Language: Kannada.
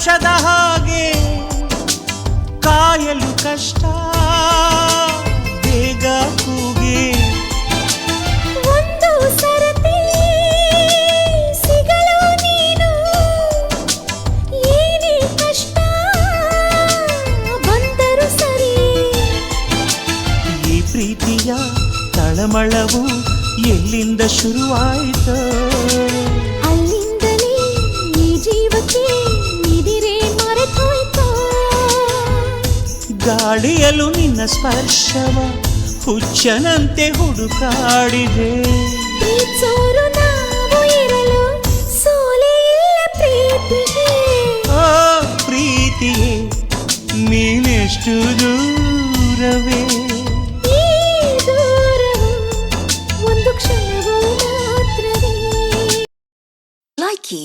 ಆಕಾಶದ ಹಾಗೆ ಕಾಯಲು ಕಷ್ಟ ಬೇಗ ಕೂಗೆ ಒಂದು ಸರತಿ ಸಿಗಲು ನೀನು ಏನೇ ಕಷ್ಟ ಬಂದರು ಸರಿ ಈ ಪ್ರೀತಿಯ ತಳಮಳವು ಎಲ್ಲಿಂದ ಶುರುವಾಯಿತು ಅಲ್ಲಿಂದಲೇ ಈ ಜೀವಕ್ಕೆ ನಿದಿರೆ ಮರೆತೋಯ್ತು ಗಾಳಿಯಲು ನಿನ್ನ ಸ್ಪರ್ಶವ ಹುಚ್ಚನಂತೆ ಹುಡುಕಾಡಿದೆ ಪ್ರೀತಿಸೋರು ನಾವು ಇರಲು ಸೋಲೇ ಇಲ್ಲ ಪ್ರೀತಿಗೆ ಓ ಪ್ರೀತಿಯೇ ನೀನೆಷ್ಟು ದೂರವೇ ಈ ದೂರವು ಒಂದು ಕ್ಷಣವೂ ಮಾತ್ರವೇ Likey